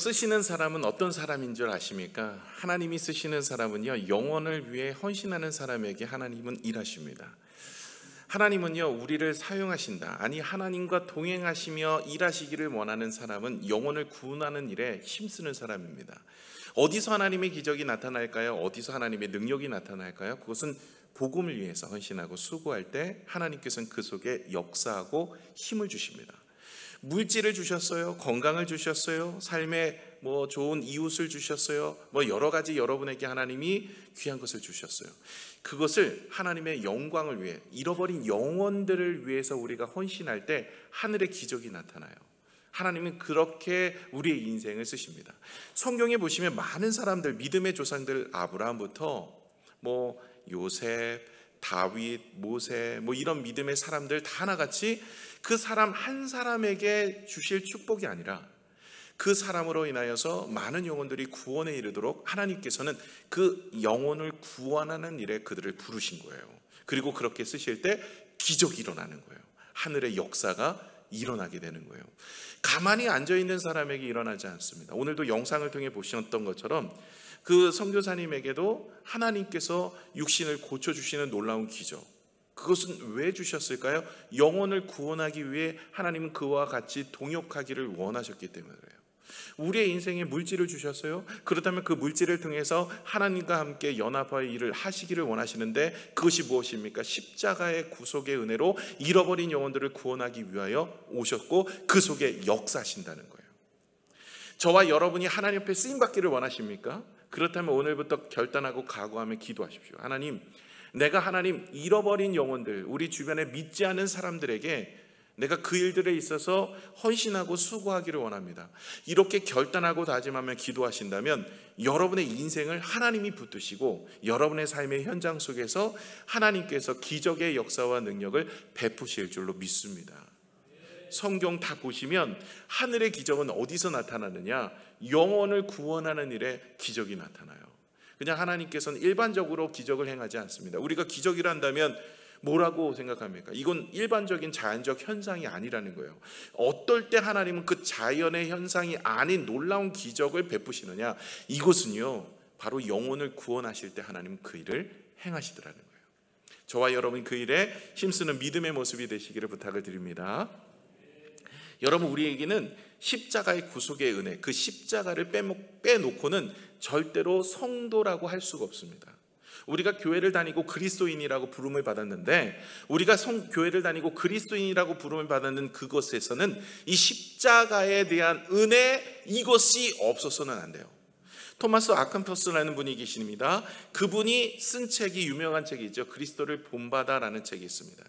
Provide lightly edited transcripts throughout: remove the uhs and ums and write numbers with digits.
쓰시는 사람은 어떤 사람인 줄 아십니까? 하나님이 쓰시는 사람은요, 영혼을 위해 헌신하는 사람에게 하나님은 일하십니다. 하나님은요, 우리를 사용하신다. 아니, 하나님과 동행하시며 일하시기를 원하는 사람은 영혼을 구원하는 일에 힘쓰는 사람입니다. 어디서 하나님의 기적이 나타날까요? 어디서 하나님의 능력이 나타날까요? 그것은 복음을 위해서 헌신하고 수고할 때 하나님께서는 그 속에 역사하고 힘을 주십니다. 물질을 주셨어요. 건강을 주셨어요. 삶에 좋은 이웃을 주셨어요. 여러 가지 여러분에게 하나님이 귀한 것을 주셨어요. 그것을 하나님의 영광을 위해, 잃어버린 영혼들을 위해서 우리가 헌신할 때 하늘의 기적이 나타나요. 하나님은 그렇게 우리의 인생을 쓰십니다. 성경에 보시면 많은 사람들, 믿음의 조상들, 아브라함부터 요셉, 다윗, 모세, 이런 믿음의 사람들 다 하나같이 그 사람 한 사람에게 주실 축복이 아니라 그 사람으로 인하여서 많은 영혼들이 구원에 이르도록 하나님께서는 그 영혼을 구원하는 일에 그들을 부르신 거예요. 그리고 그렇게 쓰실 때 기적이 일어나는 거예요. 하늘의 역사가 일어나게 되는 거예요. 가만히 앉아있는 사람에게 일어나지 않습니다. 오늘도 영상을 통해 보셨던 것처럼 그 선교사님에게도 하나님께서 육신을 고쳐주시는 놀라운 기적, 그것은 왜 주셨을까요? 영혼을 구원하기 위해 하나님은 그와 같이 동역하기를 원하셨기 때문에 그래요. 우리의 인생에 물질을 주셨어요. 그렇다면 그 물질을 통해서 하나님과 함께 연합하여 일을 하시기를 원하시는데 그것이 무엇입니까? 십자가의 구속의 은혜로 잃어버린 영혼들을 구원하기 위하여 오셨고 그 속에 역사하신다는 거예요. 저와 여러분이 하나님 앞에 쓰임받기를 원하십니까? 그렇다면 오늘부터 결단하고 각오하며 기도하십시오. 하나님, 내가 하나님 잃어버린 영혼들, 우리 주변에 믿지 않은 사람들에게 내가 그 일들에 있어서 헌신하고 수고하기를 원합니다. 이렇게 결단하고 다짐하며 기도하신다면 여러분의 인생을 하나님이 붙드시고 여러분의 삶의 현장 속에서 하나님께서 기적의 역사와 능력을 베푸실 줄로 믿습니다. 성경 다 보시면 하늘의 기적은 어디서 나타나느냐? 영혼을 구원하는 일에 기적이 나타나요. 그냥 하나님께서는 일반적으로 기적을 행하지 않습니다. 우리가 기적이라 한다면 뭐라고 생각합니까? 이건 일반적인 자연적 현상이 아니라는 거예요. 어떨 때 하나님은 그 자연의 현상이 아닌 놀라운 기적을 베푸시느냐? 이것은요, 바로 영혼을 구원하실 때 하나님은 그 일을 행하시더라는 거예요. 저와 여러분 그 일에 힘쓰는 믿음의 모습이 되시기를 부탁을 드립니다. 여러분, 우리에게는 십자가의 구속의 은혜, 그 십자가를 빼놓고는 절대로 성도라고 할 수가 없습니다. 우리가 교회를 다니고 그리스도인이라고 부름을 받았는데, 우리가 교회를 다니고 그리스도인이라고 부름을 받는 그것에서는 이 십자가에 대한 은혜, 이것이 없어서는 안 돼요. 토마스 아캄퍼스라는 분이 계십니다. 그분이 쓴 책이 유명한 책이 있죠. 그리스도를 본받아라는 책이 있습니다.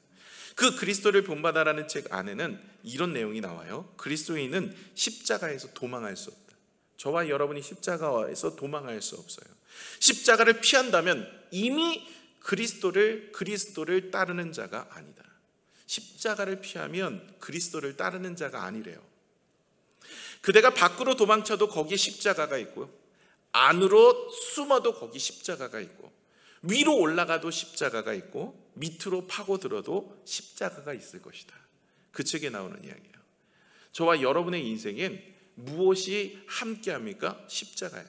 그 그리스도를 본받아라는 책 안에는 이런 내용이 나와요. 그리스도인은 십자가에서 도망할 수 없다. 저와 여러분이 십자가에서 도망할 수 없어요. 십자가를 피한다면 이미 그리스도를 따르는 자가 아니다. 십자가를 피하면 그리스도를 따르는 자가 아니래요. 그대가 밖으로 도망쳐도 거기에 십자가가 있고요, 안으로 숨어도 거기 십자가가 있고, 위로 올라가도 십자가가 있고, 밑으로 파고들어도 십자가가 있을 것이다. 그 책에 나오는 이야기예요. 저와 여러분의 인생엔 무엇이 함께합니까? 십자가예요.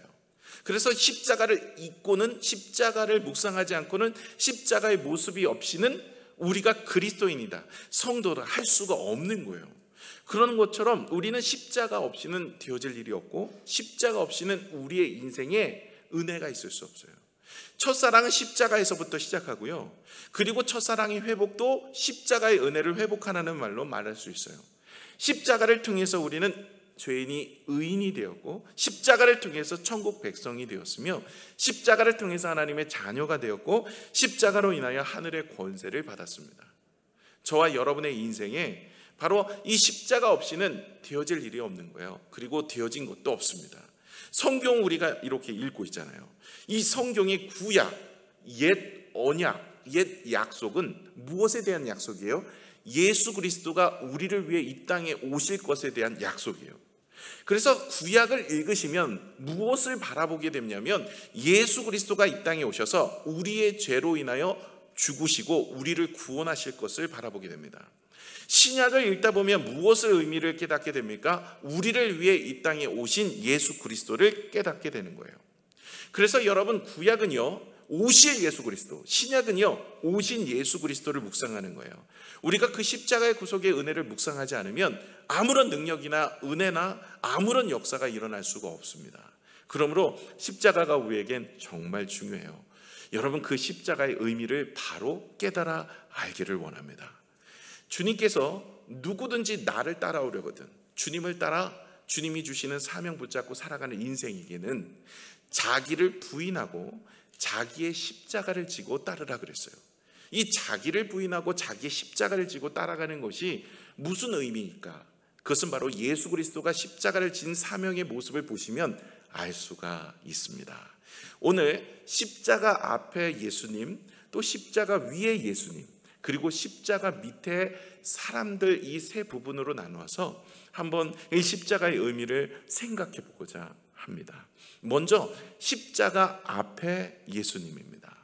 그래서 십자가를 잊고는, 십자가를 묵상하지 않고는, 십자가의 모습이 없이는 우리가 그리스도인이다, 성도라 할 수가 없는 거예요. 그런 것처럼 우리는 십자가 없이는 되어질 일이 없고, 십자가 없이는 우리의 인생에 은혜가 있을 수 없어요. 첫사랑은 십자가에서부터 시작하고요, 그리고 첫사랑의 회복도 십자가의 은혜를 회복하라는 말로 말할 수 있어요. 십자가를 통해서 우리는 죄인이 의인이 되었고, 십자가를 통해서 천국 백성이 되었으며, 십자가를 통해서 하나님의 자녀가 되었고, 십자가로 인하여 하늘의 권세를 받았습니다. 저와 여러분의 인생에 바로 이 십자가 없이는 되어질 일이 없는 거예요. 그리고 되어진 것도 없습니다. 성경 우리가 이렇게 읽고 있잖아요. 이 성경의 구약, 옛 언약, 옛 약속은 무엇에 대한 약속이에요? 예수 그리스도가 우리를 위해 이 땅에 오실 것에 대한 약속이에요. 그래서 구약을 읽으시면 무엇을 바라보게 되냐면, 예수 그리스도가 이 땅에 오셔서 우리의 죄로 인하여 죽으시고 우리를 구원하실 것을 바라보게 됩니다. 신약을 읽다 보면 무엇을 의미를 깨닫게 됩니까? 우리를 위해 이 땅에 오신 예수 그리스도를 깨닫게 되는 거예요. 그래서 여러분, 구약은요 오실 예수 그리스도, 신약은요 오신 예수 그리스도를 묵상하는 거예요. 우리가 그 십자가의 구속의 은혜를 묵상하지 않으면 아무런 능력이나 은혜나 아무런 역사가 일어날 수가 없습니다. 그러므로 십자가가 우리에겐 정말 중요해요. 여러분, 그 십자가의 의미를 바로 깨달아 알기를 원합니다. 주님께서 누구든지 나를 따라오려거든, 주님을 따라 주님이 주시는 사명 붙잡고 살아가는 인생에게는 자기를 부인하고 자기의 십자가를 지고 따르라 그랬어요. 이 자기를 부인하고 자기의 십자가를 지고 따라가는 것이 무슨 의미일까? 그것은 바로 예수 그리스도가 십자가를 진 사명의 모습을 보시면 알 수가 있습니다. 오늘 십자가 앞에 예수님, 또 십자가 위에 예수님, 그리고 십자가 밑에 사람들, 이 세 부분으로 나누어서 한번 이 십자가의 의미를 생각해 보고자 합니다. 먼저 십자가 앞에 예수님입니다.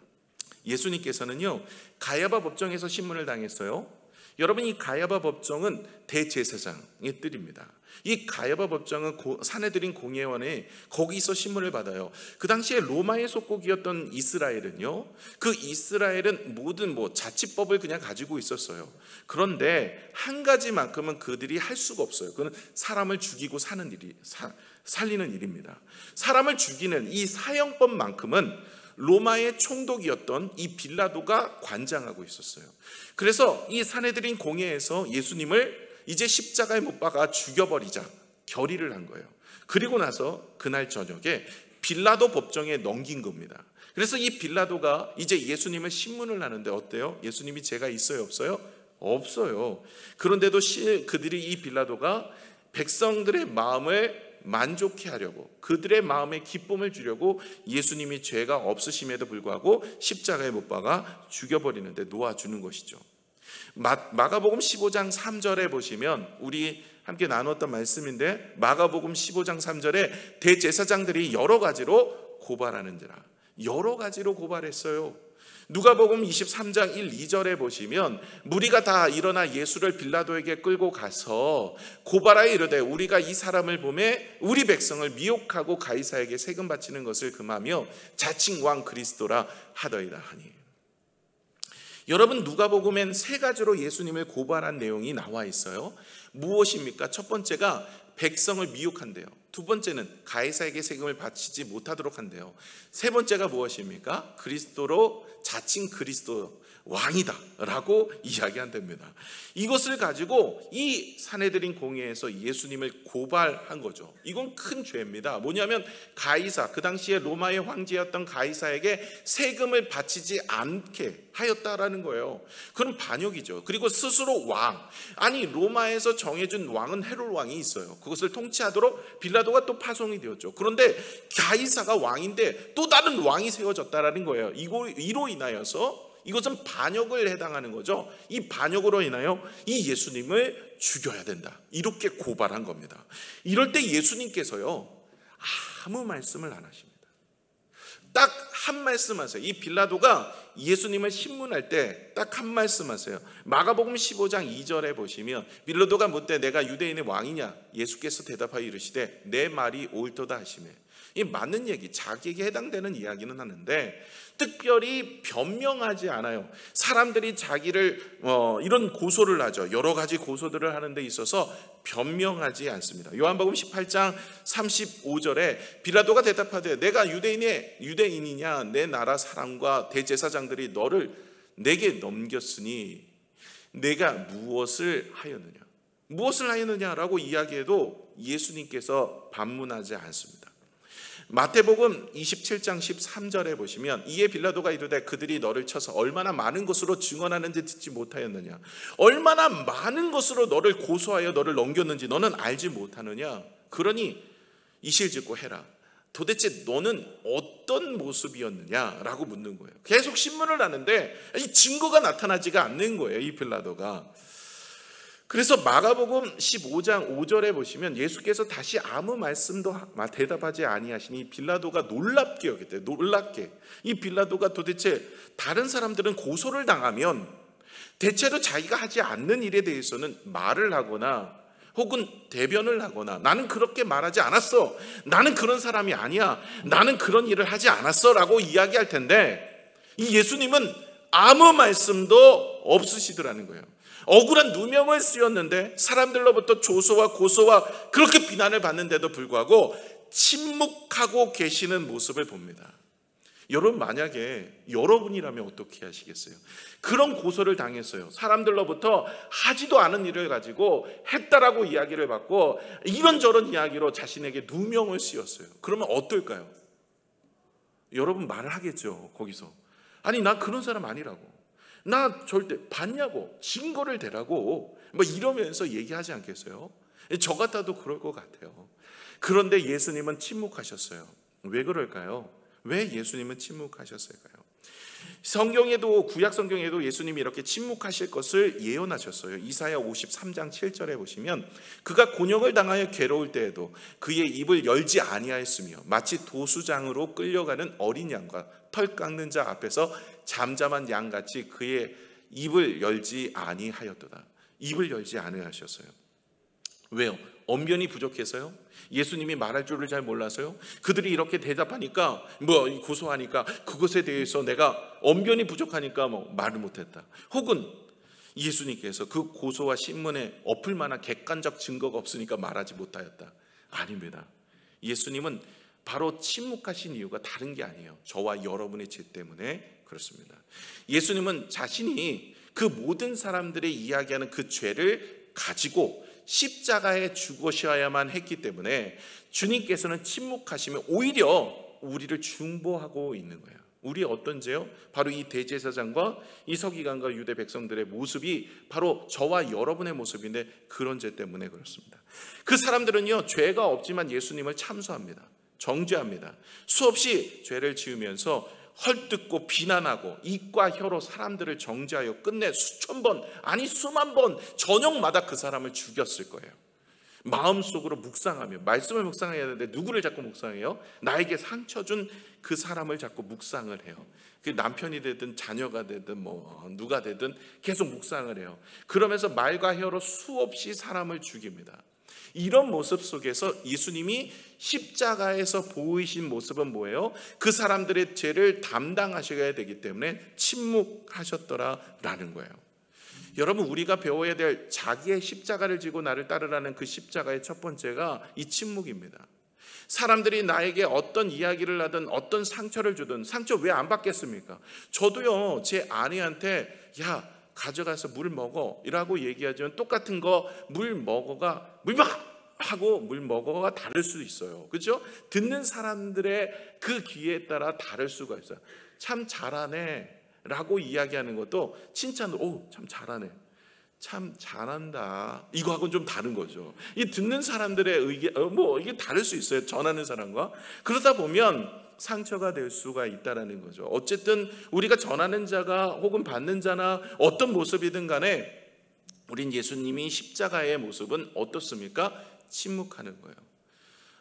예수님께서는요 가야바 법정에서 신문을 당했어요. 여러분, 이 가야바 법정은 대제사장의 뜰입니다. 이 가야바 법정은 사내들인 공회원에 거기서 신문을 받아요. 그 당시에 로마의 속국이었던 이스라엘은요, 그 이스라엘은 모든 자치법을 그냥 가지고 있었어요. 그런데 한 가지만큼은 그들이 할 수가 없어요. 그건 사람을 죽이고 사는 일이 살리는 일입니다. 사람을 죽이는 이 사형법만큼은 로마의 총독이었던 이 빌라도가 관장하고 있었어요. 그래서 이 사내들인 공회에서 예수님을 이제 십자가에 못 박아 죽여버리자 결의를 한 거예요. 그리고 나서 그날 저녁에 빌라도 법정에 넘긴 겁니다. 그래서 이 빌라도가 이제 예수님을 신문을 하는데 어때요? 예수님이 죄가 있어요, 없어요? 없어요. 그런데도 그들이, 이 빌라도가 백성들의 마음을 만족해 하려고, 그들의 마음에 기쁨을 주려고 예수님이 죄가 없으심에도 불구하고 십자가에 못 박아 죽여버리는데 놓아주는 것이죠. 마가복음 15장 3절에 보시면, 우리 함께 나눴던 말씀인데, 마가복음 15장 3절에 대제사장들이 여러 가지로 고발하는지라, 여러 가지로 고발했어요. 누가복음 23장 1, 2절에 보시면 무리가 다 일어나 예수를 빌라도에게 끌고 가서 고발하여 이르되 우리가 이 사람을 보매 우리 백성을 미혹하고 가이사에게 세금 바치는 것을 금하며 자칭 왕 그리스도라 하더이다 하니. 여러분, 누가복음엔 세 가지로 예수님을 고발한 내용이 나와 있어요. 무엇입니까? 첫 번째가 백성을 미혹한대요. 두 번째는 가이사에게 세금을 바치지 못하도록 한대요. 세 번째가 무엇입니까? 그리스도로 자칭 그리스도 왕이다 라고 이야기한답니다. 이것을 가지고 이 사내들인 공회에서 예수님을 고발한 거죠. 이건 큰 죄입니다. 뭐냐면 가이사, 그 당시에 로마의 황제였던 가이사에게 세금을 바치지 않게 하였다라는 거예요. 그럼 반역이죠. 그리고 스스로 왕, 아니 로마에서 정해준 왕은 헤롯 왕이 있어요. 그것을 통치하도록 빌라도가 또 파송이 되었죠. 그런데 가이사가 왕인데 또 다른 왕이 세워졌다라는 거예요. 이로 인하여서 이것은 반역을 해당하는 거죠. 이 반역으로 인하여 이 예수님을 죽여야 된다, 이렇게 고발한 겁니다. 이럴 때 예수님께서요 아무 말씀을 안 하십니다. 딱 한 말씀 하세요. 이 빌라도가 예수님을 신문할 때 딱 한 말씀 하세요. 마가복음 15장 2절에 보시면 빌라도가 묻되 내가 유대인의 왕이냐? 예수께서 대답하여 이르시되 내 말이 옳도다 하시매. 이 맞는 얘기, 자기에게 해당되는 이야기는 하는데 특별히 변명하지 않아요. 사람들이 자기를 이런 고소를 하죠. 여러 가지 고소들을 하는 데 있어서 변명하지 않습니다. 요한복음 18장 35절에 빌라도가 대답하되 내가 유대인이냐? 내 나라 사람과 대제사장들이 너를 내게 넘겼으니 내가 무엇을 하였느냐? 무엇을 하였느냐라고 이야기해도 예수님께서 반문하지 않습니다. 마태복음 27장 13절에 보시면 이에 빌라도가 이르되 그들이 너를 쳐서 얼마나 많은 것으로 증언하는지 듣지 못하였느냐? 얼마나 많은 것으로 너를 고소하여 너를 넘겼는지 너는 알지 못하느냐? 그러니 이실직고 해라. 도대체 너는 어떤 모습이었느냐라고 묻는 거예요. 계속 신문을 하는데 이 증거가 나타나지가 않는 거예요, 이 빌라도가. 그래서 마가복음 15장 5절에 보시면 예수께서 다시 아무 말씀도 대답하지 아니하시니 빌라도가 놀랍게 여겼대요. 놀랍게. 이 빌라도가 도대체 다른 사람들은 고소를 당하면 대체로 자기가 하지 않는 일에 대해서는 말을 하거나 혹은 대변을 하거나 나는 그렇게 말하지 않았어, 나는 그런 사람이 아니야, 나는 그런 일을 하지 않았어 라고 이야기할 텐데, 이 예수님은 아무 말씀도 없으시더라는 거예요. 억울한 누명을 쓰였는데 사람들로부터 조소와 고소와 그렇게 비난을 받는데도 불구하고 침묵하고 계시는 모습을 봅니다. 여러분, 만약에 여러분이라면 어떻게 하시겠어요? 그런 고소를 당했어요. 사람들로부터 하지도 않은 일을 가지고 했다라고 이야기를 받고 이런저런 이야기로 자신에게 누명을 씌웠어요. 그러면 어떨까요? 여러분 말을 하겠죠. 거기서 아니 나 그런 사람 아니라고, 나 절대 봤냐고, 증거를 대라고 뭐 이러면서 얘기하지 않겠어요? 저 같아도 그럴 것 같아요. 그런데 예수님은 침묵하셨어요. 왜 그럴까요? 왜 예수님은 침묵하셨을까요? 성경에도, 구약 성경에도 예수님이 이렇게 침묵하실 것을 예언하셨어요. 이사야 53장 7절에 보시면 그가 곤욕을 당하여 괴로울 때에도 그의 입을 열지 아니하였으며 마치 도수장으로 끌려가는 어린 양과 털 깎는 자 앞에서 잠잠한 양같이 그의 입을 열지 아니하였도다. 입을 열지 아니하셨어요. 왜요? 언변이 부족해서요? 예수님이 말할 줄을 잘 몰라서요? 그들이 이렇게 대답하니까 고소하니까 그것에 대해서 내가 언변이 부족하니까 말을 못했다. 혹은 예수님께서 그 고소와 신문에 엎을 만한 객관적 증거가 없으니까 말하지 못하였다. 아닙니다. 예수님은 바로 침묵하신 이유가 다른 게 아니에요. 저와 여러분의 죄 때문에 그렇습니다. 예수님은 자신이 그 모든 사람들의 이야기하는 그 죄를 가지고 십자가에 죽으셔야만 했기 때문에 주님께서는 침묵하시면 오히려 우리를 중보하고 있는 거예요. 우리 어떤 죄요? 바로 이 대제사장과 이 서기관과 유대 백성들의 모습이 바로 저와 여러분의 모습인데 그런 죄 때문에 그렇습니다. 그 사람들은요, 죄가 없지만 예수님을 참소합니다. 정죄합니다. 수없이 죄를 지으면서 헐뜯고 비난하고 입과 혀로 사람들을 정죄하여 끝내 수천 번, 아니 수만 번 저녁마다 그 사람을 죽였을 거예요. 마음속으로 묵상하며, 말씀을 묵상해야 되는데 누구를 자꾸 묵상해요? 나에게 상처 준 그 사람을 자꾸 묵상을 해요. 그 남편이 되든 자녀가 되든 누가 되든 계속 묵상을 해요. 그러면서 말과 혀로 수없이 사람을 죽입니다. 이런 모습 속에서 예수님이 십자가에서 보이신 모습은 뭐예요? 그 사람들의 죄를 담당하셔야 되기 때문에 침묵하셨더라라는 거예요. 여러분, 우리가 배워야 될 자기의 십자가를 지고 나를 따르라는 그 십자가의 첫 번째가 이 침묵입니다. 사람들이 나에게 어떤 이야기를 하든 어떤 상처를 주든 상처 왜 안 받겠습니까? 저도요, 제 아내한테 야 가져가서 물 먹어 이라고 얘기하지만 똑같은 거 물 먹어가 물 먹어 하고 물 먹어가 다를 수 있어요. 그렇죠? 듣는 사람들의 그 귀에 따라 다를 수가 있어요. 참 잘하네 라고 이야기하는 것도 칭찬으로 오 참 잘하네, 참 잘한다, 이거하고는 좀 다른 거죠. 이 듣는 사람들의 의견 이게 다를 수 있어요. 전하는 사람과. 그러다 보면 상처가 될 수가 있다라는 거죠. 어쨌든 우리가 전하는 자가 혹은 받는 자나 어떤 모습이든 간에 우린 예수님이 십자가의 모습은 어떻습니까? 침묵하는 거예요.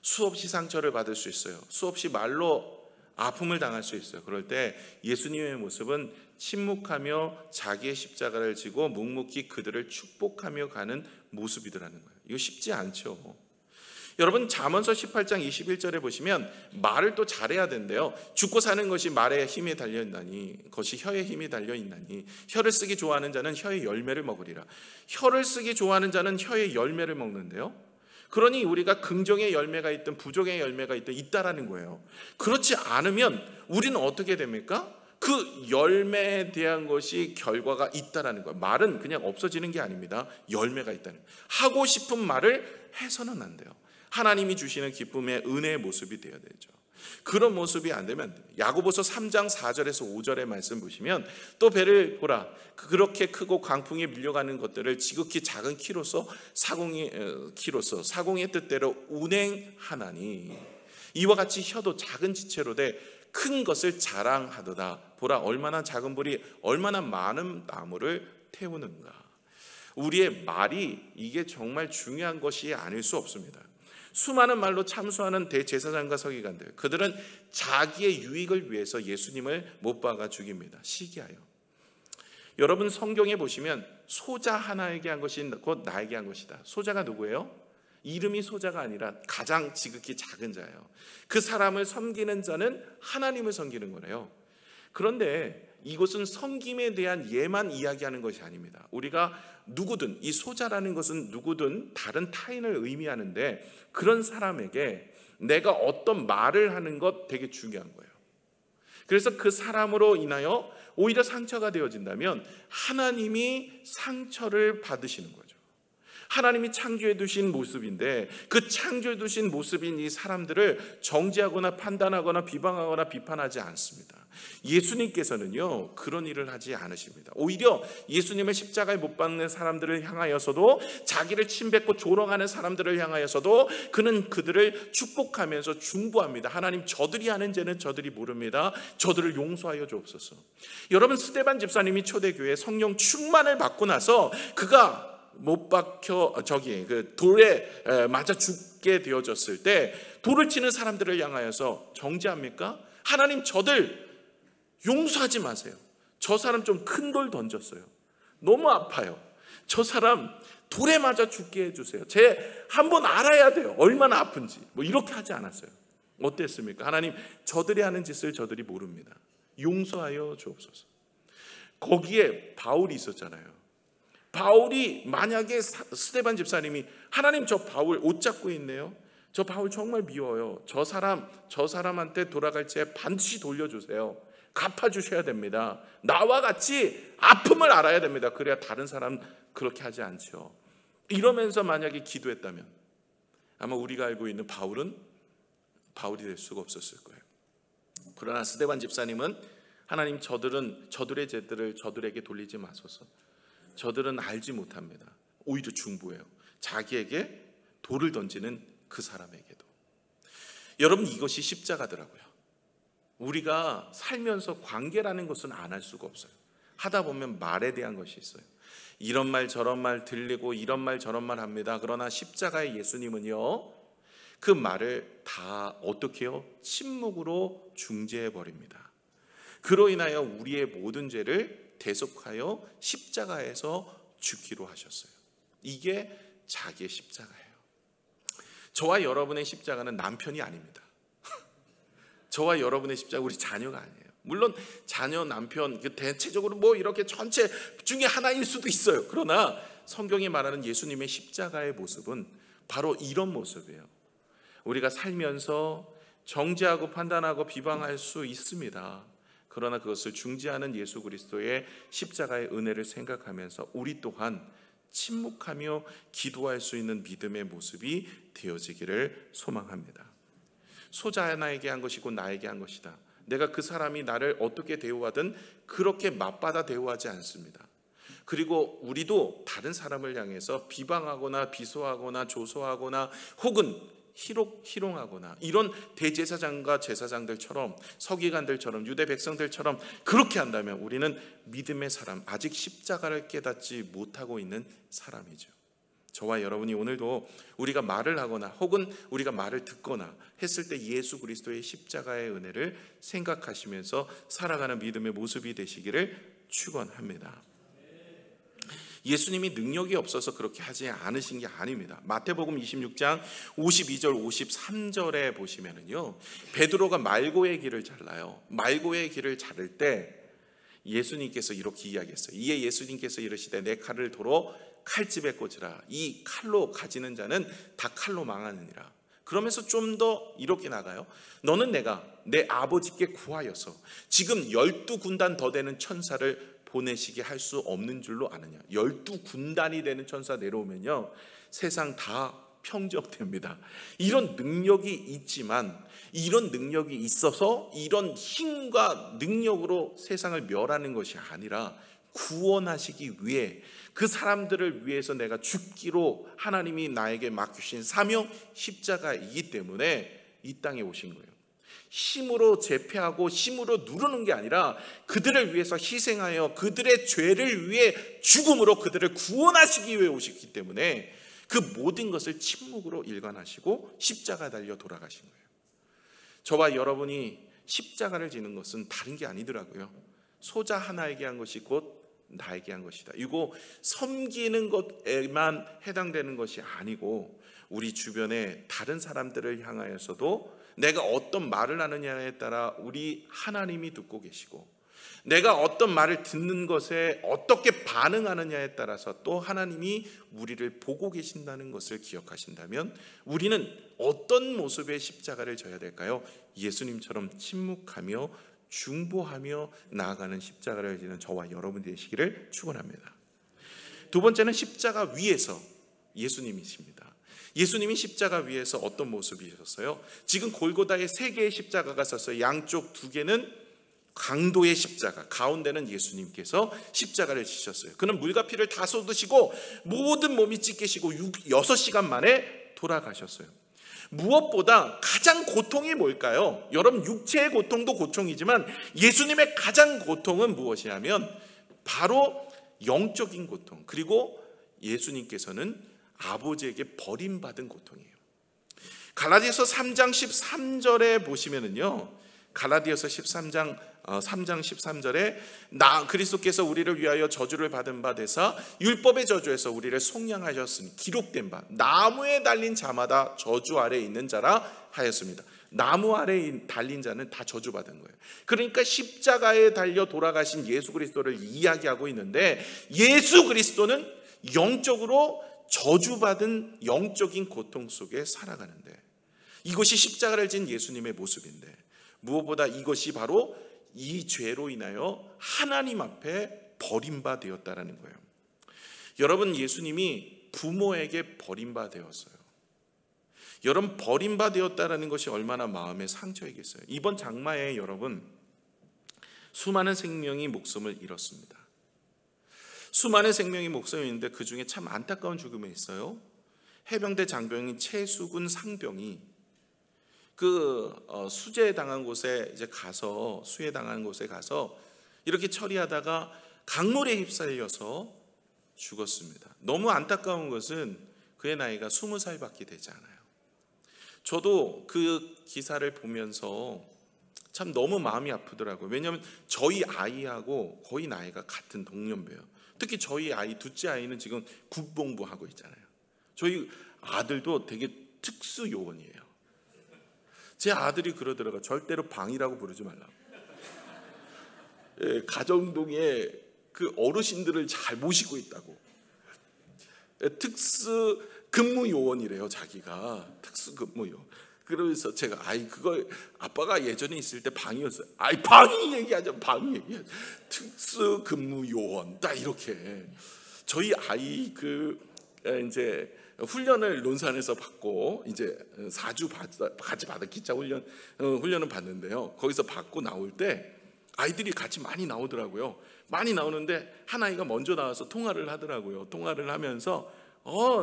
수없이 상처를 받을 수 있어요. 수없이 말로 아픔을 당할 수 있어요. 그럴 때 예수님의 모습은 침묵하며 자기의 십자가를 지고 묵묵히 그들을 축복하며 가는 모습이더라는 거예요. 이거 쉽지 않죠. 여러분, 잠언서 18장 21절에 보시면 말을 또 잘해야 된대요. 죽고 사는 것이 말에 힘이 달려있나니 그것이 혀에 힘이 달려있나니 혀를 쓰기 좋아하는 자는 혀의 열매를 먹으리라. 혀를 쓰기 좋아하는 자는 혀의 열매를 먹는데요, 그러니 우리가 긍정의 열매가 있든 부정의 열매가 있든 있다라는 거예요. 그렇지 않으면 우리는 어떻게 됩니까? 그 열매에 대한 것이 결과가 있다라는 거예요. 말은 그냥 없어지는 게 아닙니다. 열매가 있다는 거예요. 하고 싶은 말을 해서는 안 돼요. 하나님이 주시는 기쁨의 은혜의 모습이 되어야 되죠. 그런 모습이 안 되면 야고보서 3장 4절에서 5절의 말씀 보시면 또 배를 보라, 그렇게 크고 강풍에 밀려가는 것들을 지극히 작은 키로서 사공의 뜻대로 운행하나니 이와 같이 혀도 작은 지체로 돼 큰 것을 자랑하도다. 보라, 얼마나 작은 불이 얼마나 많은 나무를 태우는가. 우리의 말이 이게 정말 중요한 것이 아닐 수 없습니다. 수많은 말로 참수하는 대제사장과 서기관들, 그들은 자기의 유익을 위해서 예수님을 못 박아 죽입니다. 시기하여. 여러분 성경에 보시면 소자 하나에게 한 것이 곧 나에게 한 것이다. 소자가 누구예요? 이름이 소자가 아니라 가장 지극히 작은 자예요. 그 사람을 섬기는 자는 하나님을 섬기는 거래요. 그런데 이것은 섬김에 대한 예만 이야기하는 것이 아닙니다. 우리가 누구든, 이 소자라는 것은 누구든 다른 타인을 의미하는데, 그런 사람에게 내가 어떤 말을 하는 것 되게 중요한 거예요. 그래서 그 사람으로 인하여 오히려 상처가 되어진다면 하나님이 상처를 받으시는 거죠. 하나님이 창조해 두신 모습인데, 그 창조해 두신 모습인 이 사람들을 정죄하거나 판단하거나 비방하거나 비판하지 않습니다. 예수님께서는요 그런 일을 하지 않으십니다. 오히려 예수님의 십자가에 못 박는 사람들을 향하여서도, 자기를 침뱉고 조롱하는 사람들을 향하여서도 그는 그들을 축복하면서 중보합니다. 하나님, 저들이 하는 죄는 저들이 모릅니다. 저들을 용서하여 주옵소서. 여러분, 스데반 집사님이 초대교회 성령 충만을 받고 나서 그가 못 박혀 그 돌에 맞아 죽게 되어졌을 때 돌을 치는 사람들을 향하여서 정죄합니까? 하나님, 저들 용서하지 마세요. 저 사람 좀 큰 돌 던졌어요. 너무 아파요. 저 사람 돌에 맞아 죽게 해주세요. 제 한번 알아야 돼요. 얼마나 아픈지. 뭐 이렇게 하지 않았어요. 어땠습니까? 하나님, 저들이 하는 짓을 저들이 모릅니다. 용서하여 주옵소서. 거기에 바울이 있었잖아요. 바울이 만약에 스데반 집사님이 하나님, 저 바울 옷 잡고 있네요. 저 바울 정말 미워요. 저 사람한테 돌아갈 채 반드시 돌려주세요. 갚아주셔야 됩니다. 나와 같이 아픔을 알아야 됩니다. 그래야 다른 사람 그렇게 하지 않죠. 이러면서 만약에 기도했다면 아마 우리가 알고 있는 바울이 될 수가 없었을 거예요. 그러나 스데반 집사님은 하나님, 저들의 죄들을 저들에게 돌리지 마소서. 저들은 알지 못합니다. 오히려 중보해요. 자기에게 돌을 던지는 그 사람에게도. 여러분, 이것이 십자가더라고요. 우리가 살면서 관계라는 것은 안 할 수가 없어요. 하다 보면 말에 대한 것이 있어요. 이런 말 저런 말 들리고 이런 말 저런 말 합니다. 그러나 십자가의 예수님은요 그 말을 다 어떻게 해요? 침묵으로 중재해 버립니다. 그로 인하여 우리의 모든 죄를 대속하여 십자가에서 죽기로 하셨어요. 이게 자기의 십자가예요. 저와 여러분의 십자가는 남편이 아닙니다. 저와 여러분의 십자가 우리 자녀가 아니에요. 물론 자녀, 남편 대체적으로 뭐 이렇게 전체 중에 하나일 수도 있어요. 그러나 성경이 말하는 예수님의 십자가의 모습은 바로 이런 모습이에요. 우리가 살면서 정죄하고 판단하고 비방할 수 있습니다. 그러나 그것을 중재하는 예수 그리스도의 십자가의 은혜를 생각하면서 우리 또한 침묵하며 기도할 수 있는 믿음의 모습이 되어지기를 소망합니다. 소자 하나에게 한 것이고 나에게 한 것이다. 내가 그 사람이 나를 어떻게 대우하든 그렇게 맞받아 대우하지 않습니다. 그리고 우리도 다른 사람을 향해서 비방하거나 비소하거나 조소하거나 혹은 희롱하거나 이런 대제사장과 제사장들처럼 서기관들처럼 유대 백성들처럼 그렇게 한다면 우리는 믿음의 사람, 아직 십자가를 깨닫지 못하고 있는 사람이죠. 저와 여러분이 오늘도 우리가 말을 하거나 혹은 우리가 말을 듣거나 했을 때 예수 그리스도의 십자가의 은혜를 생각하시면서 살아가는 믿음의 모습이 되시기를 축원합니다. 예수님이 능력이 없어서 그렇게 하지 않으신 게 아닙니다. 마태복음 26장 52절 53절에 보시면은요, 베드로가 말고의 길을 잘라요. 말고의 길을 자를 때 예수님께서 이렇게 이야기했어요. 이에 예수님께서 이르시되 내 칼을 도로 칼집에 꽂으라. 이 칼로 가지는 자는 다 칼로 망하느니라. 그러면서 좀 더 이렇게 나가요. 너는 내가 내 아버지께 구하여서 지금 12군단 더 되는 천사를 보내시게 할 수 없는 줄로 아느냐. 12군단이 되는 천사 내려오면요 세상 다 평정됩니다. 이런 능력이 있지만, 이런 능력이 있어서 이런 힘과 능력으로 세상을 멸하는 것이 아니라 구원하시기 위해, 그 사람들을 위해서 내가 죽기로 하나님이 나에게 맡기신 사명 십자가이기 때문에 이 땅에 오신 거예요. 힘으로 제패하고 힘으로 누르는 게 아니라 그들을 위해서 희생하여 그들의 죄를 위해 죽음으로 그들을 구원하시기 위해 오셨기 때문에 그 모든 것을 침묵으로 일관하시고 십자가 달려 돌아가신 거예요. 저와 여러분이 십자가를 지는 것은 다른 게 아니더라고요. 소자 하나에게 한 것이 곧 나에게 한 것이다. 이거 섬기는 것에만 해당되는 것이 아니고 우리 주변의 다른 사람들을 향하여서도 내가 어떤 말을 하느냐에 따라 우리 하나님이 듣고 계시고, 내가 어떤 말을 듣는 것에 어떻게 반응하느냐에 따라서 또 하나님이 우리를 보고 계신다는 것을 기억하신다면 우리는 어떤 모습의 십자가를 져야 될까요? 예수님처럼 침묵하며 중보하며 나아가는 십자가를 지는 저와 여러분 되시기를 축원합니다. 두 번째는 십자가 위에서 예수님이십니다. 예수님이 십자가 위에서 어떤 모습이셨어요? 지금 골고다에 3개의 십자가가 섰어요. 양쪽 2개는 강도의 십자가, 가운데는 예수님께서 십자가를 지셨어요. 그는 물과 피를 다 쏟으시고 모든 몸이 찢기시고 6시간 만에 돌아가셨어요. 무엇보다 가장 고통이 뭘까요? 여러분, 육체의 고통도 고통이지만 예수님의 가장 고통은 무엇이냐면 바로 영적인 고통, 그리고 예수님께서는 아버지에게 버림받은 고통이에요. 갈라디아서 3장 13절에 보시면은요, 갈라디아서 3장 13절에 그리스도께서 우리를 위하여 저주를 받은 바 되사 율법의 저주에서 우리를 속량하셨으니 기록된 바 나무에 달린 자마다 저주 아래에 있는 자라 하였습니다. 나무 아래에 달린 자는 다 저주받은 거예요. 그러니까 십자가에 달려 돌아가신 예수 그리스도를 이야기하고 있는데, 예수 그리스도는 영적으로 저주받은 영적인 고통 속에 살아가는데, 이것이 십자가를 진 예수님의 모습인데, 무엇보다 이것이 바로 이 죄로 인하여 하나님 앞에 버림받았다라는 거예요. 여러분, 예수님이 부모에게 버림받았어요. 여러분, 버림받았다라는 것이 얼마나 마음의 상처이겠어요. 이번 장마에 여러분, 수많은 생명이 목숨을 잃었습니다. 수많은 생명이 목숨을 잃는데 그 중에 참 안타까운 죽음이 있어요. 해병대 장병인 최수근 상병이 수해 당한 곳에 가서 이렇게 처리하다가 강물에 휩쓸려서 죽었습니다. 너무 안타까운 것은 그의 나이가 20살밖에 되지 않아요. 저도 그 기사를 보면서 참 너무 마음이 아프더라고요. 왜냐하면 저희 아이하고 거의 나이가 같은 동년배예요. 특히 저희 아이, 둘째 아이는 지금 국방부하고 있잖아요. 저희 아들도 되게 특수 요원이에요. 제 아들이 그러더라고요. 절대로 방이라고 부르지 말라고. 예, 가정동에 그 어르신들을 잘 모시고 있다고. 특수 근무 요원이래요, 자기가. 특수 근무 요원. 그러면서 제가 그걸 아빠가 예전에 있을 때 방이었어요. 방이 얘기하죠. 방이 얘기하죠. 특수 근무 요원 딱 이렇게. 저희 아이 이제 훈련을 논산에서 받고 이제 4주 같이 받아 기차 훈련을 받는데요. 거기서 받고 나올 때 아이들이 같이 많이 나오더라고요. 많이 나오는데 한 아이가 먼저 나와서 통화를 하더라고요. 통화를 하면서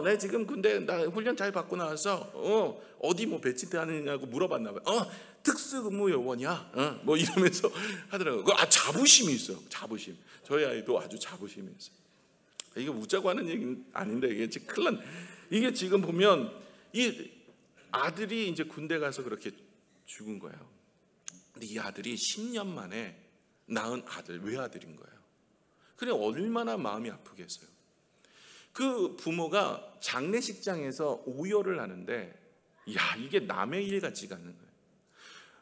내 지금 근데 나 훈련 잘 받고 나와서 어디 뭐 배치하느냐고 물어봤나 봐요. 특수근무 요원이야. 뭐 이러면서 하더라고요. 자부심이 있어요. 자부심. 저희 아이도 아주 자부심이 있어요. 이게 웃자고 하는 얘기는 아닌데 이게 지금 큰일 난. 이게 지금 보면 이 아들이 이제 군대 가서 그렇게 죽은 거예요. 근데 이 아들이 10년 만에 낳은 외아들인 거예요. 그래 얼마나 마음이 아프겠어요. 그 부모가 장례식장에서 오열을 하는데 이게 남의 일 같지가 않는 거예요.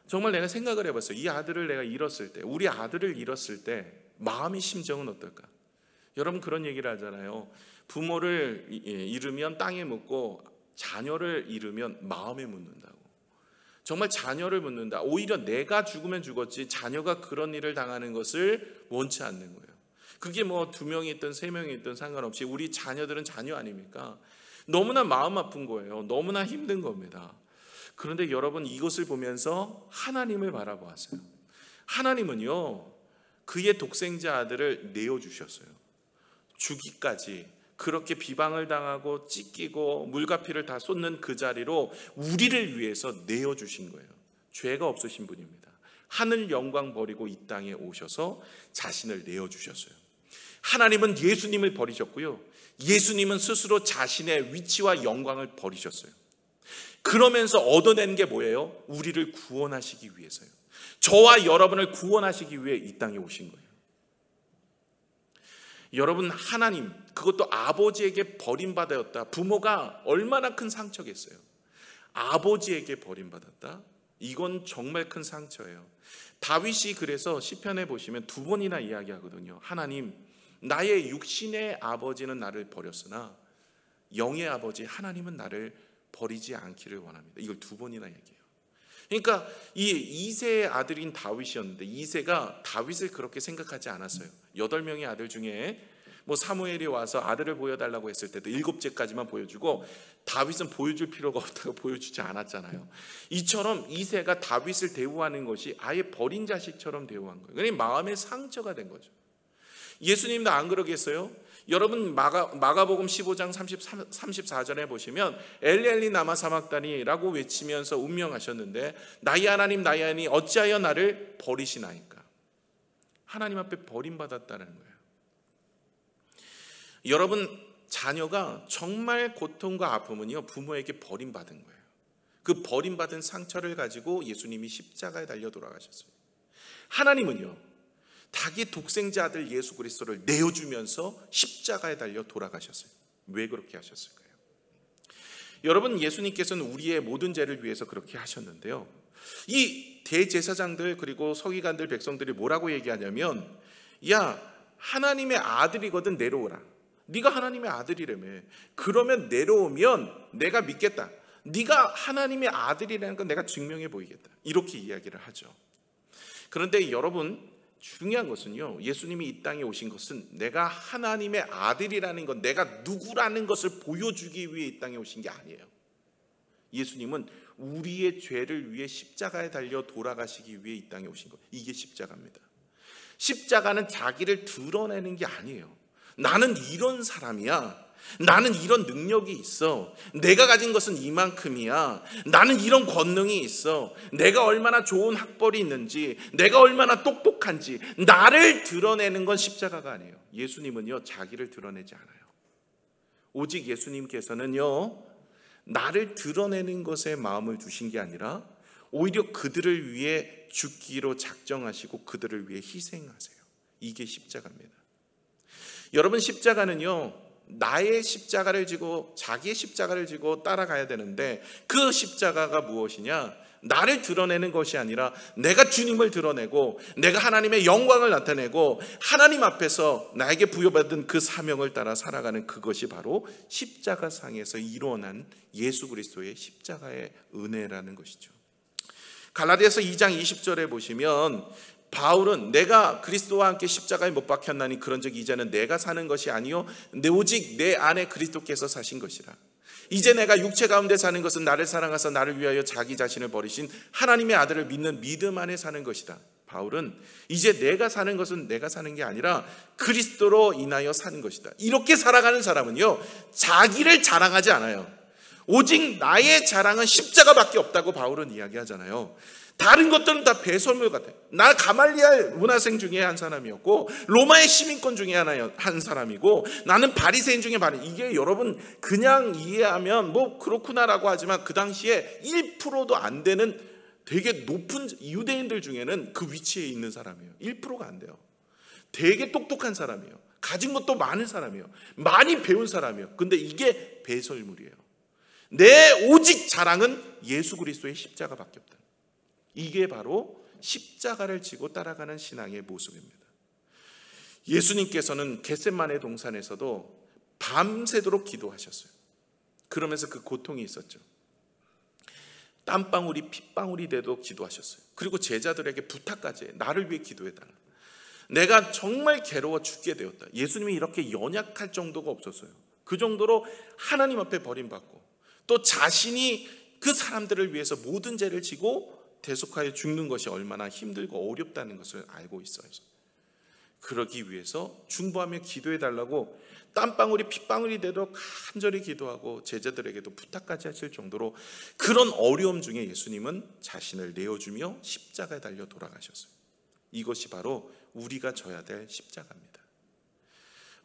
정말 내가 생각을 해봤어요. 이 아들을 내가 잃었을 때, 우리 아들을 잃었을 때 마음의 심정은 어떨까? 여러분 그런 얘기를 하잖아요. 부모를 잃으면 땅에 묻고 자녀를 잃으면 마음에 묻는다고. 정말 자녀를 묻는다. 오히려 내가 죽으면 죽었지 자녀가 그런 일을 당하는 것을 원치 않는 거예요. 그게 뭐 2명이 있든 3명이 있든 상관없이 우리 자녀들은 자녀 아닙니까? 너무나 마음 아픈 거예요. 너무나 힘든 겁니다. 그런데 여러분 이것을 보면서 하나님을 바라보았어요. 하나님은요 그의 독생자 아들을 내어주셨어요. 죽기까지 그렇게 비방을 당하고 찢기고 물과 피를 다 쏟는 그 자리로 우리를 위해서 내어주신 거예요. 죄가 없으신 분입니다. 하늘 영광 버리고 이 땅에 오셔서 자신을 내어주셨어요. 하나님은 예수님을 버리셨고요. 예수님은 스스로 자신의 위치와 영광을 버리셨어요. 그러면서 얻어낸 게 뭐예요? 우리를 구원하시기 위해서요. 저와 여러분을 구원하시기 위해 이 땅에 오신 거예요. 여러분, 하나님, 그것도 아버지에게 버림받았다. 부모가 얼마나 큰 상처겠어요. 아버지에게 버림받았다. 이건 정말 큰 상처예요. 다윗이 그래서 시편에 보시면 두 번이나 이야기하거든요. 하나님, 나의 육신의 아버지는 나를 버렸으나 영의 아버지 하나님은 나를 버리지 않기를 원합니다. 이걸 두 번이나 얘기해요. 그러니까 이 이새의 아들인 다윗이었는데 이새가 다윗을 그렇게 생각하지 않았어요. 8명의 아들 중에 사무엘이 와서 아들을 보여달라고 했을 때도 7째까지만 보여주고 다윗은 보여줄 필요가 없다고 보여주지 않았잖아요. 이처럼 이새가 다윗을 대우하는 것이 아예 버린 자식처럼 대우한 거예요. 그러니까 마음의 상처가 된 거죠. 예수님도 안 그러겠어요? 여러분, 마가복음 15장 34절에 보시면 엘리 나마 사막다니라고 외치면서 운명하셨는데 나의 하나님 나의 하나님 어찌하여 나를 버리시나이까. 하나님 앞에 버림받았다는 거예요. 여러분, 자녀가 정말 고통과 아픔은요, 부모에게 버림받은 거예요. 그 버림받은 상처를 가지고 예수님이 십자가에 달려 돌아가셨어요. 하나님은요, 자기 독생자 아들 예수 그리스도를 내어주면서 십자가에 달려 돌아가셨어요. 왜 그렇게 하셨을까요? 여러분, 예수님께서는 우리의 모든 죄를 위해서 그렇게 하셨는데요, 이 대제사장들 그리고 서기관들 백성들이 뭐라고 얘기하냐면, 야, 하나님의 아들이거든 내려오라. 네가 하나님의 아들이라며. 그러면 내려오면 내가 믿겠다. 네가 하나님의 아들이라는 건 내가 증명해 보이겠다. 이렇게 이야기를 하죠. 그런데 여러분, 중요한 것은요, 예수님이 이 땅에 오신 것은 내가 하나님의 아들이라는 것, 내가 누구라는 것을 보여주기 위해 이 땅에 오신 게 아니에요. 예수님은 우리의 죄를 위해 십자가에 달려 돌아가시기 위해 이 땅에 오신 것. 이게 십자가입니다. 십자가는 자기를 드러내는 게 아니에요. 나는 이런 사람이야. 나는 이런 능력이 있어. 내가 가진 것은 이만큼이야. 나는 이런 권능이 있어. 내가 얼마나 좋은 학벌이 있는지, 내가 얼마나 똑똑한지, 나를 드러내는 건 십자가가 아니에요. 예수님은요, 자기를 드러내지 않아요. 오직 예수님께서는요, 나를 드러내는 것에 마음을 두신 게 아니라 오히려 그들을 위해 죽기로 작정하시고 그들을 위해 희생하세요. 이게 십자가입니다. 여러분, 십자가는요, 나의 십자가를 지고 자기의 십자가를 지고 따라가야 되는데, 그 십자가가 무엇이냐? 나를 드러내는 것이 아니라 내가 주님을 드러내고 내가 하나님의 영광을 나타내고 하나님 앞에서 나에게 부여받은 그 사명을 따라 살아가는, 그것이 바로 십자가상에서 일어난 예수 그리스도의 십자가의 은혜라는 것이죠. 갈라디아서 2장 20절에 보시면 바울은 내가 그리스도와 함께 십자가에 못 박혔나니 그런즉 이제는 내가 사는 것이 아니요 오직 내 안에 그리스도께서 사신 것이라. 이제 내가 육체 가운데 사는 것은 나를 사랑하사 나를 위하여 자기 자신을 버리신 하나님의 아들을 믿는 믿음 안에 사는 것이다. 바울은 이제 내가 사는 것은 내가 사는 게 아니라 그리스도로 인하여 사는 것이다. 이렇게 살아가는 사람은요, 자기를 자랑하지 않아요. 오직 나의 자랑은 십자가밖에 없다고 바울은 이야기하잖아요. 다른 것들은 다 배설물 같아요. 나 가말리알 문화생 중에 한 사람이었고 로마의 시민권 중에 한 사람이고 나는 바리새인 중에 이게 여러분 그냥 이해하면 뭐 그렇구나라고 하지만 그 당시에 1%도 안 되는 되게 높은 유대인들 중에는 그 위치에 있는 사람이에요. 1%가 안 돼요. 되게 똑똑한 사람이에요. 가진 것도 많은 사람이에요. 많이 배운 사람이에요. 근데 이게 배설물이에요. 내 오직 자랑은 예수 그리스도의 십자가밖에 없다. 이게 바로 십자가를 지고 따라가는 신앙의 모습입니다. 예수님께서는 겟세마네 동산에서도 밤새도록 기도하셨어요. 그러면서 그 고통이 있었죠. 땀방울이 핏방울이 돼도 기도하셨어요. 그리고 제자들에게 부탁까지 해. 나를 위해 기도해달라. 내가 정말 괴로워 죽게 되었다. 예수님이 이렇게 연약할 정도가 없었어요. 그 정도로 하나님 앞에 버림받고 또 자신이 그 사람들을 위해서 모든 죄를 지고 대속하여 죽는 것이 얼마나 힘들고 어렵다는 것을 알고 있어요. 그러기 위해서 중보하며 기도해달라고 땀방울이 핏방울이 돼도 간절히 기도하고 제자들에게도 부탁까지 하실 정도로 그런 어려움 중에 예수님은 자신을 내어주며 십자가에 달려 돌아가셨어요. 이것이 바로 우리가 져야 될 십자가입니다.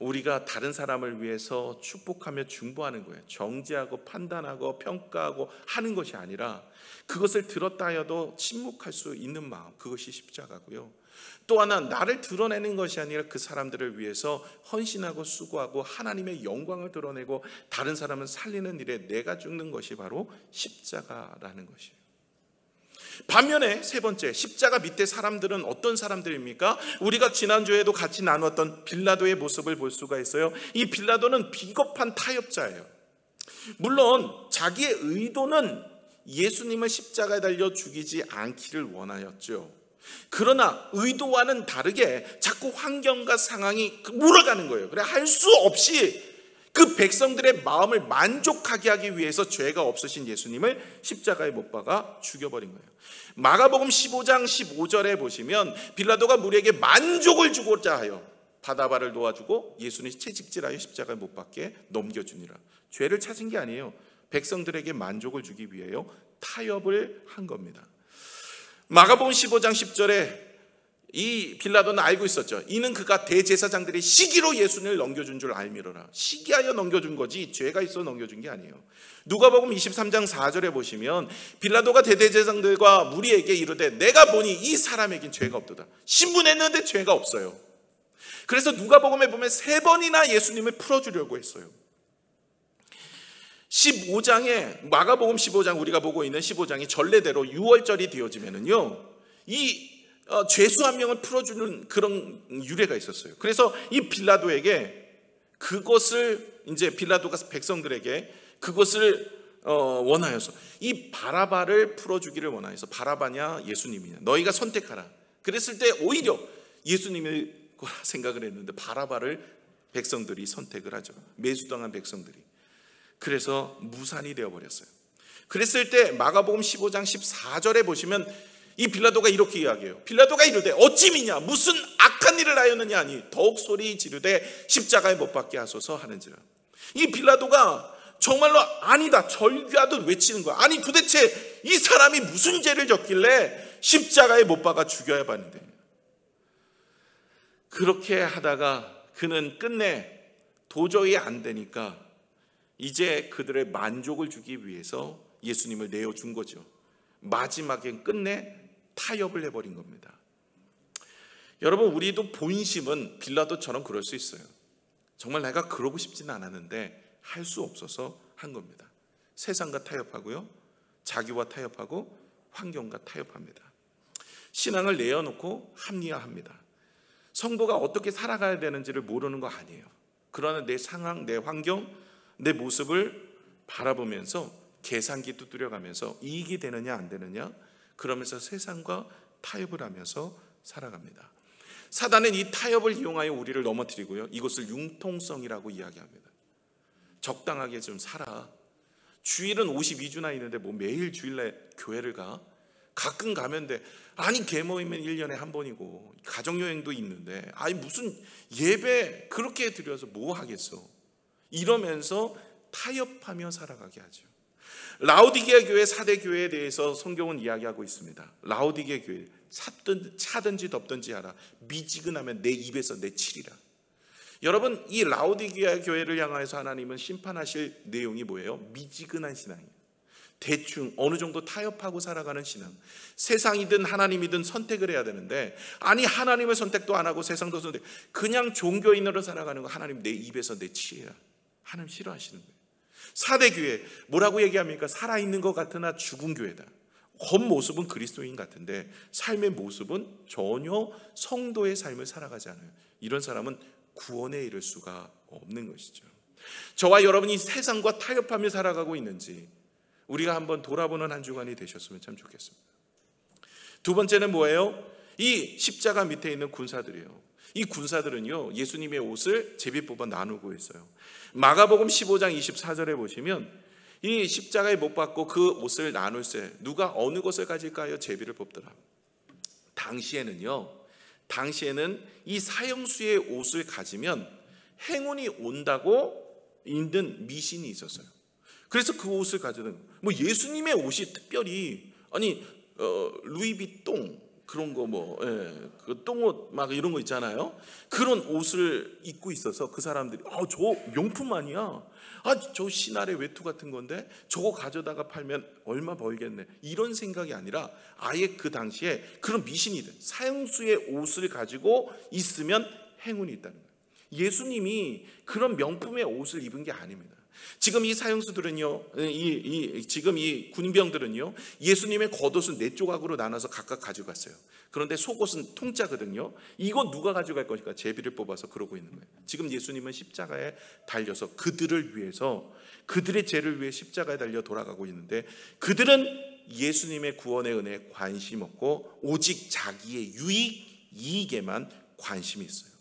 우리가 다른 사람을 위해서 축복하며 중보하는 거예요. 정죄하고 판단하고 평가하고 하는 것이 아니라 그것을 들었다 하여도 침묵할 수 있는 마음, 그것이 십자가고요. 또 하나, 나를 드러내는 것이 아니라 그 사람들을 위해서 헌신하고 수고하고 하나님의 영광을 드러내고 다른 사람을 살리는 일에 내가 죽는 것이 바로 십자가라는 것이에요. 반면에 세 번째, 십자가 밑에 사람들은 어떤 사람들입니까? 우리가 지난주에도 같이 나누었던 빌라도의 모습을 볼 수가 있어요. 이 빌라도는 비겁한 타협자예요. 물론 자기의 의도는 예수님을 십자가에 달려 죽이지 않기를 원하였죠. 그러나 의도와는 다르게 자꾸 환경과 상황이 몰아가는 거예요. 그래 할 수 없이 그 백성들의 마음을 만족하게 하기 위해서 죄가 없으신 예수님을 십자가에 못 박아 죽여버린 거예요. 마가복음 15장 15절에 보시면 빌라도가 무리에게 만족을 주고자 하여 바다바를 놓아주고 예수님 채찍질하여 십자가에 못 박게 넘겨주니라. 죄를 찾은 게 아니에요. 백성들에게 만족을 주기 위해요. 타협을 한 겁니다. 마가복음 15장 10절에 이 빌라도는 알고 있었죠. 이는 그가 대제사장들이 시기로 예수님을 넘겨준 줄 알미로라. 시기하여 넘겨준 거지 죄가 있어 넘겨준 게 아니에요. 누가복음 23장 4절에 보시면 빌라도가 대제사장들과 무리에게 이르되 내가 보니 이 사람에겐 죄가 없도다. 신문했는데 죄가 없어요. 그래서 누가복음에 보면 3번이나 예수님을 풀어주려고 했어요. 15장에 마가복음 15장 우리가 보고 있는 15장이 전례대로 6월절이 되어지면은요 이 죄수 한 명을 풀어주는 그런 유래가 있었어요. 그래서 이 빌라도에게 그것을 이제 빌라도가 백성들에게 그것을 원하여서 이 바라바를 풀어주기를 원하여서 바라바냐 예수님이냐 너희가 선택하라. 그랬을 때 오히려 예수님일 거라 생각을 했는데 바라바를 백성들이 선택을 하죠. 매수당한 백성들이. 그래서 무산이 되어버렸어요. 그랬을 때 마가복음 15장 14절에 보시면 이 빌라도가 이렇게 이야기해요. 빌라도가 이르되 어찌 미냐 무슨 악한 일을 하였느냐 하니 더욱 소리 지르되 십자가에 못 박게 하소서 하는지라. 이 빌라도가 정말로 아니다 절규하듯 외치는 거야. 아니 도대체 이 사람이 무슨 죄를 졌길래 십자가에 못 박아 죽여야 하는데. 그렇게 하다가 그는 끝내 도저히 안 되니까 이제 그들의 만족을 주기 위해서 예수님을 내어준 거죠. 마지막엔 끝내 타협을 해버린 겁니다. 여러분 우리도 본심은 빌라도처럼 그럴 수 있어요. 정말 내가 그러고 싶지는 않았는데 할 수 없어서 한 겁니다. 세상과 타협하고요. 자기와 타협하고 환경과 타협합니다. 신앙을 내어놓고 합리화합니다. 성도가 어떻게 살아가야 되는지를 모르는 거 아니에요. 그러나 내 상황, 내 환경, 내 모습을 바라보면서 계산기 두드려가면서 이익이 되느냐 안 되느냐 그러면서 세상과 타협을 하면서 살아갑니다. 사단은 이 타협을 이용하여 우리를 넘어뜨리고요. 이것을 융통성이라고 이야기합니다. 적당하게 좀 살아. 주일은 52주나 있는데 뭐 매일 주일날 교회를 가? 가끔 가면 돼. 아니 개모이면 1년에 한 번이고 가정여행도 있는데 아니 무슨 예배 그렇게 드려서 뭐 하겠어. 이러면서 타협하며 살아가게 하죠. 라오디게아 교회 4대 교회에 대해서 성경은 이야기하고 있습니다. 라오디게아 교회 차든지 덥든지 하라. 미지근하면 내 입에서 내치리라. 여러분 이 라오디게아 교회를 향해서 하나님은 심판하실 내용이 뭐예요? 미지근한 신앙이에요. 대충 어느 정도 타협하고 살아가는 신앙. 세상이든 하나님이든 선택을 해야 되는데 아니 하나님을 선택도 안 하고 세상도 선택 그냥 종교인으로 살아가는 거 하나님 내 입에서 내치리라. 하나님 싫어하시는 거예요. 4대 교회 뭐라고 얘기합니까? 살아있는 것 같으나 죽은 교회다. 겉모습은 그리스도인 같은데 삶의 모습은 전혀 성도의 삶을 살아가지 않아요. 이런 사람은 구원에 이를 수가 없는 것이죠. 저와 여러분이 세상과 타협하며 살아가고 있는지 우리가 한번 돌아보는 한 주간이 되셨으면 참 좋겠습니다. 두 번째는 뭐예요? 이 십자가 밑에 있는 군사들이에요. 이 군사들은요 예수님의 옷을 제비 뽑아 나누고 있어요. 마가복음 15장 24절에 보시면 이 십자가에 못 박고 그 옷을 나눌세 누가 어느 것을 가질까 요 제비를 뽑더라. 당시에는 이 사형수의 옷을 가지면 행운이 온다고 있는 미신이 있었어요. 그래서 그 옷을 가지는 뭐 예수님의 옷이 특별히 아니 루이비통 그런 거 그 똥옷 막 이런 거 있잖아요. 그런 옷을 입고 있어서 그 사람들이 저 명품 아니야? 저 신할의 외투 같은 건데 저거 가져다가 팔면 얼마 벌겠네. 이런 생각이 아니라 아예 그 당시에 그런 미신이든 사형수의 옷을 가지고 있으면 행운이 있다는 거예요. 예수님이 그런 명품의 옷을 입은 게 아닙니다. 지금 이 사형수들은요, 지금 이 군병들은요, 예수님의 겉옷은 4조각으로 나눠서 각각 가져갔어요. 그런데 속옷은 통짜거든요. 이거 누가 가져갈 것일까? 제비를 뽑아서 그러고 있는 거예요. 지금 예수님은 십자가에 달려서 그들을 위해서, 그들의 죄를 위해 십자가에 달려 돌아가고 있는데, 그들은 예수님의 구원의 은혜에 관심 없고 오직 자기의 이익에만 관심이 있어요.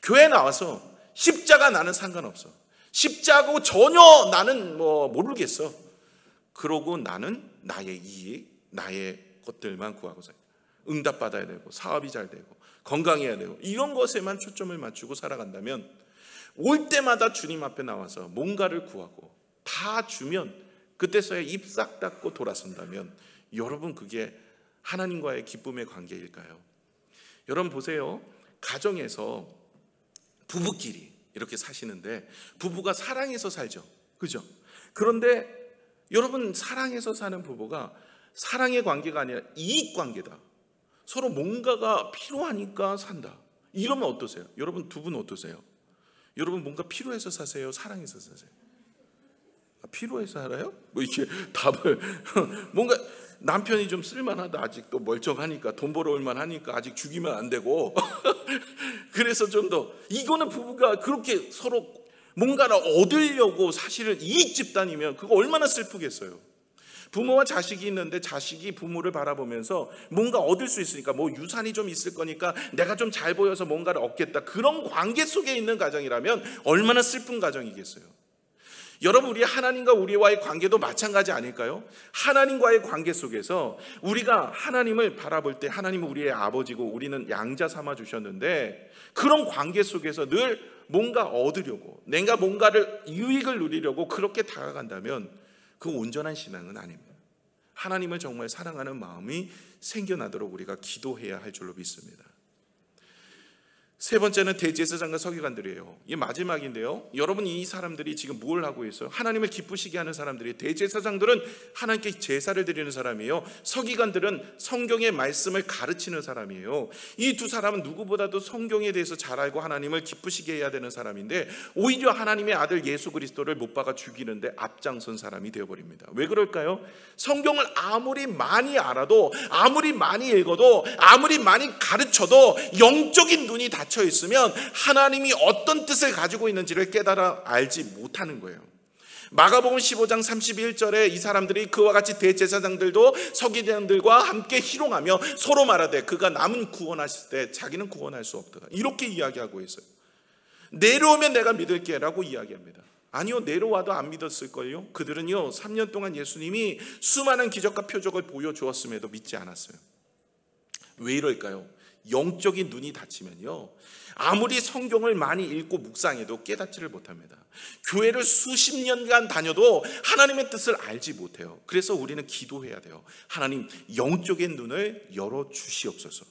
교회 나와서 십자가 나는 상관없어. 십자가고 전혀 나는 모르겠어. 그러고 나는 나의 이익, 나의 것들만 구하고 살아요. 응답받아야 되고 사업이 잘 되고 건강해야 되고 이런 것에만 초점을 맞추고 살아간다면 올 때마다 주님 앞에 나와서 뭔가를 구하고 다 주면 그때서야 입 싹 닫고 돌아선다면 여러분 그게 하나님과의 기쁨의 관계일까요? 여러분 보세요. 가정에서 부부끼리 이렇게 사시는데 부부가 사랑해서 살죠. 그죠? 그런데 여러분 사랑해서 사는 부부가 사랑의 관계가 아니라 이익 관계다. 서로 뭔가가 필요하니까 산다. 이러면 어떠세요? 여러분 두 분 어떠세요? 여러분 뭔가 필요해서 사세요? 사랑해서 사세요? 필요해서 살아요? 이렇게 답을 뭔가 남편이 좀 쓸만하다. 아직도 멀쩡하니까 돈 벌어올 만하니까 아직 죽이면 안 되고 그래서 좀 더 이거는 부부가 그렇게 서로 뭔가를 얻으려고 사실은 이익 집단이면 그거 얼마나 슬프겠어요. 부모와 자식이 있는데 자식이 부모를 바라보면서 뭔가 얻을 수 있으니까 유산이 좀 있을 거니까 내가 좀 잘 보여서 뭔가를 얻겠다. 그런 관계 속에 있는 가정이라면 얼마나 슬픈 가정이겠어요. 여러분 우리 하나님과 우리와의 관계도 마찬가지 아닐까요? 하나님과의 관계 속에서 우리가 하나님을 바라볼 때 하나님은 우리의 아버지고 우리는 양자 삼아 주셨는데 그런 관계 속에서 늘 뭔가 얻으려고 내가 뭔가를 유익을 누리려고 그렇게 다가간다면 그 온전한 신앙은 아닙니다. 하나님을 정말 사랑하는 마음이 생겨나도록 우리가 기도해야 할 줄로 믿습니다. 세 번째는 대제사장과 서기관들이에요. 이게 마지막인데요. 여러분 이 사람들이 지금 뭘 하고 있어요? 하나님을 기쁘시게 하는 사람들이 대제사장들은 하나님께 제사를 드리는 사람이에요. 서기관들은 성경의 말씀을 가르치는 사람이에요. 이 두 사람은 누구보다도 성경에 대해서 잘 알고 하나님을 기쁘시게 해야 되는 사람인데 오히려 하나님의 아들 예수 그리스도를 못 박아 죽이는데 앞장선 사람이 되어버립니다. 왜 그럴까요? 성경을 아무리 많이 알아도 아무리 많이 읽어도 아무리 많이 가르쳐도 영적인 눈이 닫혀 있으면 하나님이 어떤 뜻을 가지고 있는지를 깨달아 알지 못하는 거예요. 마가복음 15장 31절에 이 사람들이 그와 같이 대제사장들도 서기관들과 함께 희롱하며 서로 말하되 그가 남은 구원하실 때 자기는 구원할 수 없다. 이렇게 이야기하고 있어요. 내려오면 내가 믿을게 라고 이야기합니다. 아니요, 내려와도 안 믿었을걸요. 그들은요 3년 동안 예수님이 수많은 기적과 표적을 보여주었음에도 믿지 않았어요. 왜 이럴까요? 영적인 눈이 닫히면요 아무리 성경을 많이 읽고 묵상해도 깨닫지를 못합니다. 교회를 수십 년간 다녀도 하나님의 뜻을 알지 못해요. 그래서 우리는 기도해야 돼요. 하나님 영적인 눈을 열어주시옵소서.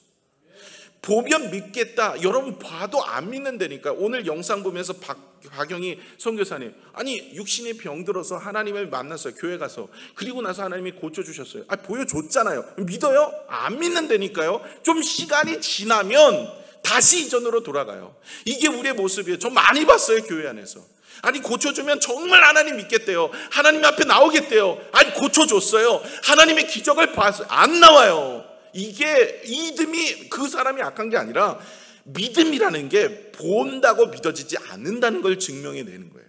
보면 믿겠다. 여러분 봐도 안 믿는다니까. 오늘 영상 보면서 박영희 선교사님 아니 육신의 병 들어서 하나님을 만났어요. 교회 가서. 그리고 나서 하나님이 고쳐주셨어요. 보여줬잖아요. 믿어요? 안 믿는다니까요. 좀 시간이 지나면 다시 이전으로 돌아가요. 이게 우리의 모습이에요. 저 많이 봤어요. 교회 안에서. 아니 고쳐주면 정말 하나님 믿겠대요. 하나님 앞에 나오겠대요. 아니 고쳐줬어요. 하나님의 기적을 봤어요. 안 나와요. 이게 믿음이 그 사람이 악한 게 아니라 믿음이라는 게 본다고 믿어지지 않는다는 걸 증명해내는 거예요.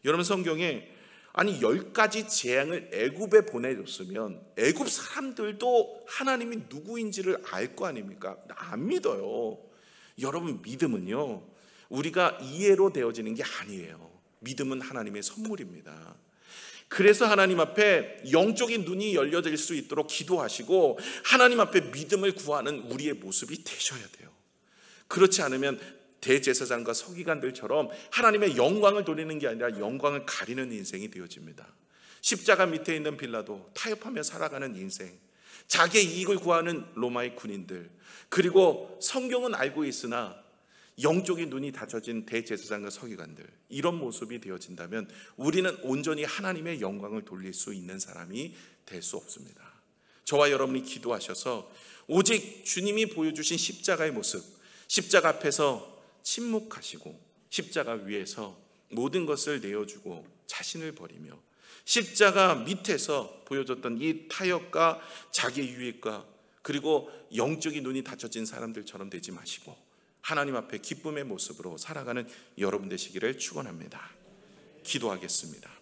여러분 성경에 10가지 재앙을 애굽에 보내줬으면 애굽 사람들도 하나님이 누구인지를 알 거 아닙니까? 안 믿어요. 여러분 믿음은요 우리가 이해로 되어지는 게 아니에요. 믿음은 하나님의 선물입니다. 그래서 하나님 앞에 영적인 눈이 열려질 수 있도록 기도하시고 하나님 앞에 믿음을 구하는 우리의 모습이 되셔야 돼요. 그렇지 않으면 대제사장과 서기관들처럼 하나님의 영광을 돌리는 게 아니라 영광을 가리는 인생이 되어집니다. 십자가 밑에 있는 빌라도 타협하며 살아가는 인생, 자기의 이익을 구하는 로마의 군인들, 그리고 성경은 알고 있으나 영적인 눈이 닫혀진 대제사장과 서기관들, 이런 모습이 되어진다면 우리는 온전히 하나님의 영광을 돌릴 수 있는 사람이 될 수 없습니다. 저와 여러분이 기도하셔서 오직 주님이 보여주신 십자가의 모습, 십자가 앞에서 침묵하시고 십자가 위에서 모든 것을 내어주고 자신을 버리며 십자가 밑에서 보여줬던 이 타협과 자기 유익과 그리고 영적인 눈이 닫혀진 사람들처럼 되지 마시고 하나님 앞에 기쁨의 모습으로 살아가는 여러분 되시기를 축원합니다. 기도하겠습니다.